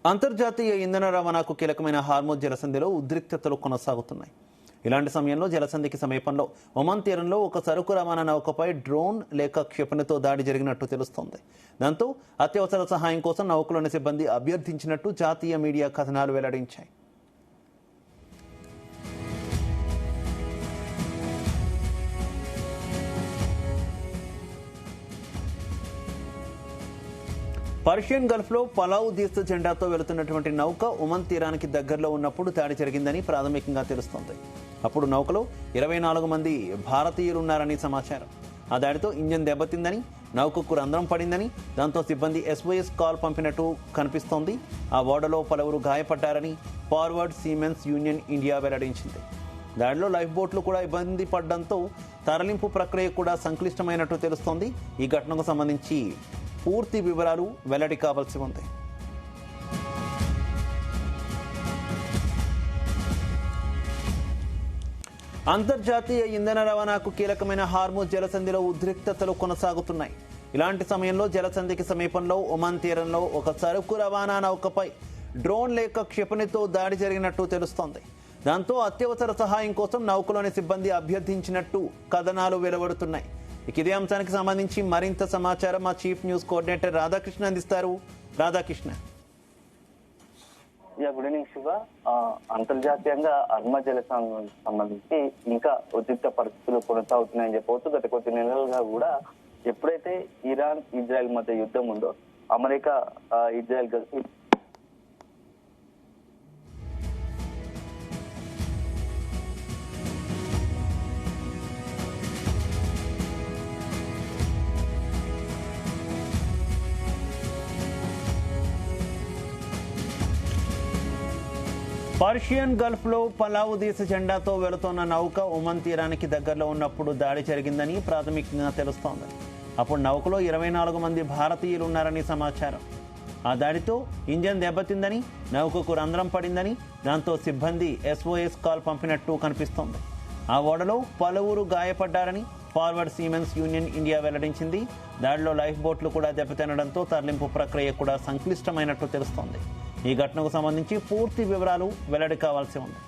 అంతర్జాతీయ ఇంధన రవాణాకు కీలకమైన హార్మోజ్ జలసంధిలో ఉద్రిక్తతలు కొనసాగుతున్నాయి. ఇలాంటి సమయంలో జలసంధికి సమీపంలో ఒమన్ తీరంలో ఒక సరుకు రవాణా నౌకపై డ్రోన్ లేక క్షిపణితో దాడి జరిగినట్టు తెలుస్తోంది. దాంతో అత్యవసర సహాయం కోసం నౌకలోని సిబ్బంది అభ్యర్థించినట్టు జాతీయ మీడియా కథనాలు వెల్లడించాయి. పర్షియన్ గల్ఫ్లో పలావ్ దేశ జెండాతో వెళుతున్నటువంటి నౌక ఒమన్ తీరానికి దగ్గరలో ఉన్నప్పుడు దాడి జరిగిందని ప్రాథమికంగా తెలుస్తోంది. అప్పుడు నౌకలో 24 మంది భారతీయులు ఉన్నారని సమాచారం. ఆ దాడితో ఇంజన్ దెబ్బతిందని, నౌకకు రంధ్రం పడిందని, దాంతో సిబ్బంది SOS కాల్ పంపినట్టు కనిపిస్తోంది. ఆ ఓడలో పలువురు గాయపడ్డారని ఫార్వర్డ్ సీమెన్స్ యూనియన్ ఇండియా వెల్లడించింది. దాడిలో లైఫ్ బోట్లు కూడా ఇబ్బంది పడడంతో తరలింపు ప్రక్రియ కూడా సంక్లిష్టమైనట్టు తెలుస్తోంది. ఈ ఘటనకు సంబంధించి పూర్తి వివరాలు వెల్లడి కావాల్సి ఉంది. అంతర్జాతీయ ఇంధన రవాణాకు కీలకమైన హార్మోజ్ జలసంధిలో ఉద్రిక్తతలు కొనసాగుతున్నాయి. ఇలాంటి సమయంలో జలసంధికి సమీపంలో ఒమన్ తీరంలో ఒక సరుకు రవాణా నౌకపై డ్రోన్ లేక క్షిపణితో దాడి జరిగినట్టు తెలుస్తోంది. దాంతో అత్యవసర సహాయం కోసం నౌకలోని సిబ్బంది అభ్యర్థించినట్టు కథనాలు వెలువడుతున్నాయి. ఇదే అంశానికి సంబంధించి మరింత సమాచారం మా చీఫ్ న్యూస్ కోఆర్డినేటర్ రాధాకృష్ణ అందిస్తారు. రాధాకృష్ణ. Good evening Shiva. అంతర్జాతీయంగా అర్మ జలసంధికి సంబంధించి ఇంకా ఉద్రిక్త పరిస్థితులు కొనసాగుతున్నాయని చెప్పవచ్చు. గత కొద్ది నెలలుగా కూడా ఎప్పుడైతే ఇరాన్ ఇజ్రాయెల్ మధ్య యుద్ధం ఉందో అమెరికా ఇజ్రాయెల్ కలిసి పర్షియన్ గల్ఫ్లో పలావ్ దేశ జెండాతో వెళుతున్న నౌక ఒమన్ తీరానికి దగ్గరలో ఉన్నప్పుడు దాడి జరిగిందని ప్రాథమికంగా తెలుస్తోంది. అప్పుడు నౌకలో 24 మంది భారతీయులు ఉన్నారని సమాచారం. ఆ దాడితో ఇంజన్ దెబ్బతిందని, నౌకకు రంధ్రం పడిందని, దాంతో సిబ్బంది SOS కాల్ పంపినట్టు కనిపిస్తోంది. ఆ ఓడలో పలువురు గాయపడ్డారని ఫార్వర్డ్ సీమెన్స్ యూనియన్ ఇండియా వెల్లడించింది. దాడిలో లైఫ్ బోట్లు కూడా దెబ్బతినడంతో తరలింపు ప్రక్రియ కూడా సంక్లిష్టమైనట్టు తెలుస్తోంది. ఈ ఘటనకు సంబంధించి పూర్తి వివరాలు వెల్లడి కావాల్సి ఉంది.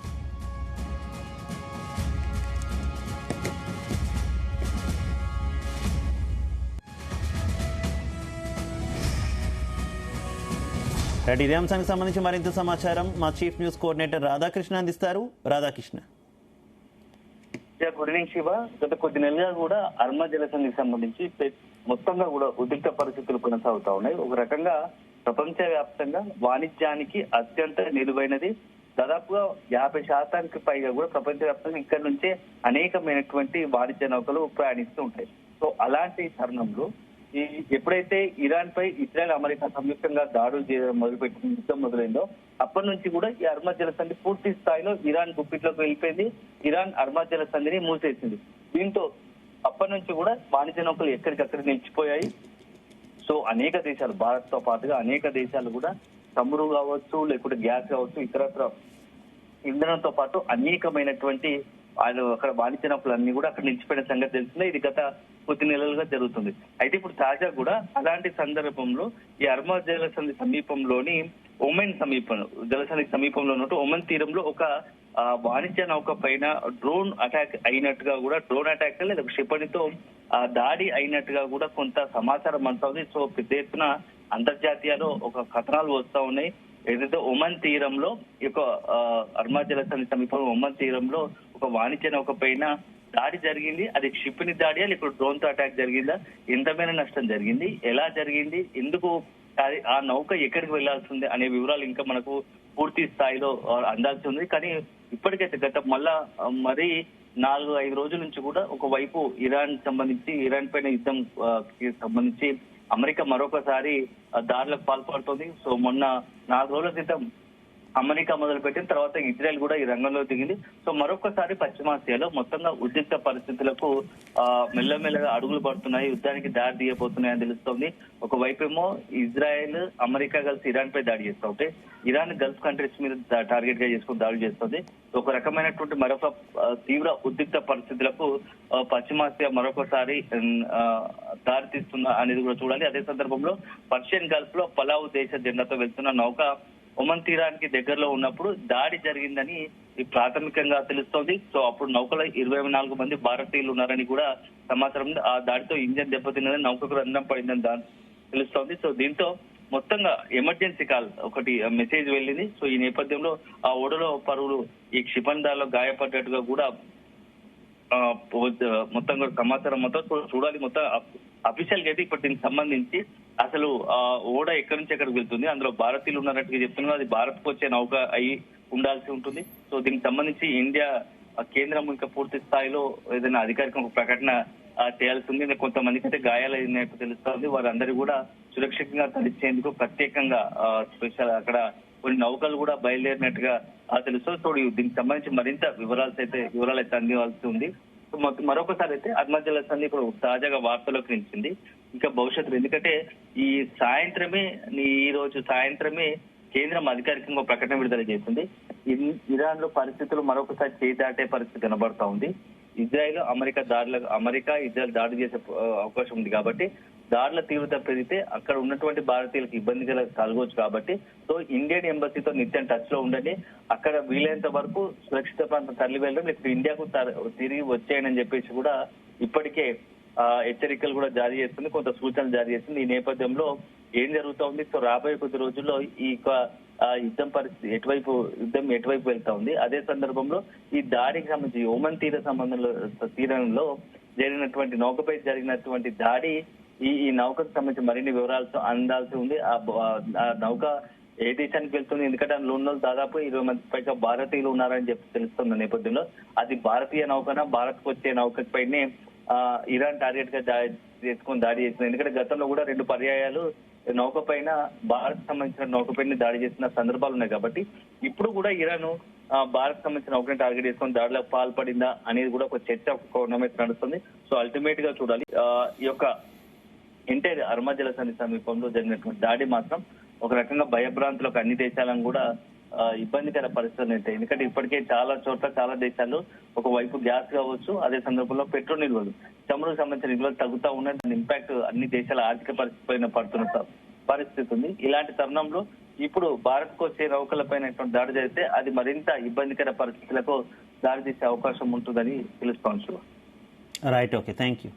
ఇదే అంశానికి సంబంధించి మరింత సమాచారం మా చీఫ్ న్యూస్ కోఆర్డినేటర్ రాధాకృష్ణ అందిస్తారు. రాధాకృష్ణ. Good evening Shiva. గత కొద్ది నెలలుగా కూడా అర్మ జలసంధికి సంబంధించి మొత్తంగా కూడా ఉద్రిక్త పరిస్థితులు కొనసాగుతా ఉన్నాయి. ఒక రకంగా ప్రపంచ వ్యాప్తంగా వాణిజ్యానికి అత్యంత నిలువైనది, దాదాపుగా 50% పైగా కూడా ప్రపంచ వ్యాప్తంగా ఇక్కడి నుంచే అనేకమైనటువంటి వాణిజ్య నౌకలు ప్రయాణిస్తూ ఉంటాయి. సో అలాంటి తరుణంలో ఎప్పుడైతే ఇరాన్ పై ఇజ్రాయెల్ అమెరికా సంయుక్తంగా దాడులు చేయడం మొదలుపెట్టిన యుద్ధం మొదలైందో అప్పటి నుంచి కూడా ఈ అర్మ జలసంధి పూర్తి స్థాయిలో ఇరాన్ గుప్పిట్లోకి వెళ్ళిపోయింది. ఇరాన్ అర్మ జలసంధిని మూసేసింది. దీంతో అప్పటి నుంచి కూడా వాణిజ్య నౌకలు ఎక్కడికక్కడ నిలిచిపోయాయి. సో అనేక దేశాలు, భారత్ తో పాటుగా అనేక దేశాలు కూడా చమురు కావచ్చు, లేకుంటే గ్యాస్ కావచ్చు, ఇతరత్ర ఇంధనంతో పాటు అనేకమైనటువంటి అక్కడ వాణిజ్య నౌకలు అన్ని కూడా అక్కడ నిలిచిపోయిన సంగతి తెలిసిందే. ఇది గత కొద్ది నెలలుగా జరుగుతుంది. అయితే ఇప్పుడు తాజా కూడా అలాంటి సందర్భంలో ఈ అర్మ జలసంధి సమీపంలోని ఒమన్ జలసంధికి సమీపంలో ఉన్నట్టు ఒమన్ తీరంలో ఒక వాణిజ్య నౌక పైన డ్రోన్ అటాక్ అయినట్టుగా కూడా, డ్రోన్ అటాక్ లేదా క్షిపణితో దాడి అయినట్టుగా కూడా కొంత సమాచారం అందుతుంది. సో పెద్ద ఎత్తున అంతర్జాతీయలో ఒక కథనాలు వస్తా ఉన్నాయి. ఏదైతే ఒమన్ తీరంలో ఈ యొక్క అర్మ జలసంధి సమీపంలో ఒమన్ తీరంలో ఒక వాణిజ్య నౌక పైన దాడి జరిగింది. అది క్షిపణి దాడియా లేకపోతే డ్రోన్ తో అటాక్ జరిగిందా, ఎంతమైన నష్టం జరిగింది, ఎలా జరిగింది, ఎందుకు ఆ నౌక ఎక్కడికి వెళ్లాల్సింది అనే వివరాలు ఇంకా మనకు పూర్తి స్థాయిలో అందాల్సి ఉంది. కానీ ఇప్పటికైతే గత మరి 4-5 రోజుల నుంచి కూడా ఒకవైపు ఇరాన్ పైన యుద్ధం సంబంధించి అమెరికా మరొకసారి దాడులకు పాల్పడుతుంది. సో మొన్న 4 రోజుల క్రితం అమెరికా మొదలుపెట్టిన తర్వాత ఇజ్రాయెల్ కూడా ఈ రంగంలో దిగింది. సో మరొకసారి పశ్చిమాసియాలో మొత్తంగా ఉద్రిక్త పరిస్థితులకు మెల్లమెల్లగా అడుగులు పడుతున్నాయి, యుద్ధానికి దారి తీయబోతున్నాయని తెలుస్తోంది. ఒకవైపేమో ఇజ్రాయెల్ అమెరికా కలిసి ఇరాన్ పై దాడి చేస్తూ ఉంటే ఇరాన్ గల్ఫ్ కంట్రీస్ మీద టార్గెట్ గా చేసుకుని దాడులు చేస్తుంది. ఒక రకమైనటువంటి మరొక తీవ్ర ఉద్రిక్త పరిస్థితులకు పశ్చిమాసియా మరొకసారి దారితీస్తుందా అనేది కూడా చూడాలి. అదే సందర్భంలో పర్షియన్ గల్ఫ్ లో పలావ్ దేశ జెండాతో వెళ్తున్న నౌక ఒమన్ తీరానికి దగ్గరలో ఉన్నప్పుడు దాడి జరిగిందని ప్రాథమికంగా తెలుస్తోంది. సో అప్పుడు నౌకలో 24 మంది భారతీయులు ఉన్నారని కూడా సమాచారం ఉంది. ఆ దాడితో ఇంజన్ దెబ్బతిన్నదని, నౌకకు రంధ్రం పడిందని తెలుస్తోంది. సో దీంతో మొత్తంగా ఎమర్జెన్సీ కాల్ ఒకటి మెసేజ్ వెళ్ళింది. సో ఈ నేపథ్యంలో ఆ ఓడలో పరువులు ఈ క్షిపణిదాడిలో గాయపడ్డట్టుగా కూడా మొత్తం కూడా సమాచారం మొత్తం చూడాలి. మొత్తం అఫీషియల్ గా అయితే ఇప్పుడు దీనికి సంబంధించి అసలు ఆ ఓడ ఎక్కడి నుంచి ఎక్కడికి వెళ్తుంది, అందులో భారతీయులు ఉన్నట్టుగా చెప్తున్నారు. అది భారత్ కు వచ్చే నౌక అయి ఉండాల్సి ఉంటుంది. సో దీనికి సంబంధించి ఇండియా కేంద్రం ఇంకా పూర్తి స్థాయిలో ఏదైనా అధికారిక ప్రకటన చేయాల్సి ఉంది. కొంతమందికి అయితే గాయాలైనట్టు తెలుస్తోంది. వారందరూ కూడా సురక్షితంగా తరలించేందుకు ప్రత్యేకంగా స్పెషల్ అక్కడ కొన్ని నౌకలు కూడా బయలుదేరినట్టుగా తెలుస్తుంది. సో దీనికి సంబంధించి మరింత వివరాలు అయితే అందివ్వాల్సి ఉంది. మరొకసారి అయితే హర్మన్ జలసంధి ఇప్పుడు తాజాగా వార్తలోకి నిలిచింది. ఇంకా భవిష్యత్తులో ఎందుకంటే ఈ రోజు సాయంత్రమే కేంద్రం అధికారికంగా ప్రకటన విడుదల చేసింది. ఇరాన్ లో పరిస్థితులు మరొకసారి చేయి దాటే పరిస్థితి కనబడతా ఉంది. అమెరికా ఇజ్రాయెల్ దాడి చేసే అవకాశం ఉంది కాబట్టి దాడుల తీవ్రత పెరిగితే అక్కడ ఉన్నటువంటి భారతీయులకు ఇబ్బంది కలగవచ్చు కాబట్టి సో ఇండియన్ ఎంబసీతో నిత్యం టచ్ లో ఉండండి. అక్కడ వీలైనంత వరకు సురక్షిత ప్రాంతం తరలి వెళ్ళడం, లేకపోతే ఇండియాకు తిరిగి వచ్చేయని చెప్పేసి కూడా ఇప్పటికే హెచ్చరికలు కూడా జారీ చేస్తుంది, కొంత సూచనలు జారీ చేస్తుంది. ఈ నేపథ్యంలో ఏం జరుగుతోంది, సో రాబోయే కొద్ది రోజుల్లో ఈ యుద్ధం పరిస్థితి ఎటువైపు వెళ్తా ఉంది. అదే సందర్భంలో ఈ దాడికి సంబంధించి ఒమన్ తీరంలో జరిగినటువంటి నౌకపై జరిగినటువంటి దాడి ఈ నౌకకు సంబంధించి మరిన్ని వివరాలతో అందాల్సి ఉంది. ఆ నౌక ఏ దేశానికి వెళ్తుంది, ఎందుకంటే అందులో ఉన్న దాదాపు 20 మంది పైగా భారతీయులు ఉన్నారని చెప్పి తెలుస్తున్న నేపథ్యంలో అది భారతీయ నౌకనా, భారత్ కు వచ్చే నౌకపైనే ఇరాన్ టార్గెట్ గా దాడి చేసింది. ఎందుకంటే గతంలో కూడా 2 పర్యాయాలు నౌక పైన భారత్ సంబంధించిన నౌకపైన దాడి చేసిన సందర్భాలు ఉన్నాయి. కాబట్టి ఇప్పుడు కూడా ఇరాన్ భారత్ సంబంధించిన నౌకని టార్గెట్ చేసుకుని దాడిలో పాల్పడిందా అనేది కూడా ఒక చర్చ నడుస్తుంది. సో అల్టిమేట్ గా చూడాలి. ఈ యొక్క ఎంటైర్ హర్మన్ జలసంధి సమీపంలో జరిగినటువంటి దాడి మాత్రం ఒక రకంగా భయభ్రాంతులకు అన్ని దేశాలను కూడా ఇబ్బందికర పరిస్థితులు ఉంటాయి. ఎందుకంటే ఇప్పటికే చాలా చోట్ల చాలా దేశాల్లో ఒకవైపు గ్యాస్ కావచ్చు, అదే సందర్భంలో పెట్రోల్ నిల్వలు, చమురుకు సంబంధించిన నిల్వలు తగ్గుతా ఉన్నాయి. దాని ఇంపాక్ట్ అన్ని దేశాల ఆర్థిక పరిస్థితి పైన పడుతున్న పరిస్థితి ఉంది. ఇలాంటి తరుణంలో ఇప్పుడు భారత్ కు వచ్చే నౌకలపైన దాడి జరిగితే అది మరింత ఇబ్బందికర పరిస్థితులకు దారి తీసే అవకాశం ఉంటుందని తెలుస్తోంది. Right, okay, thank you.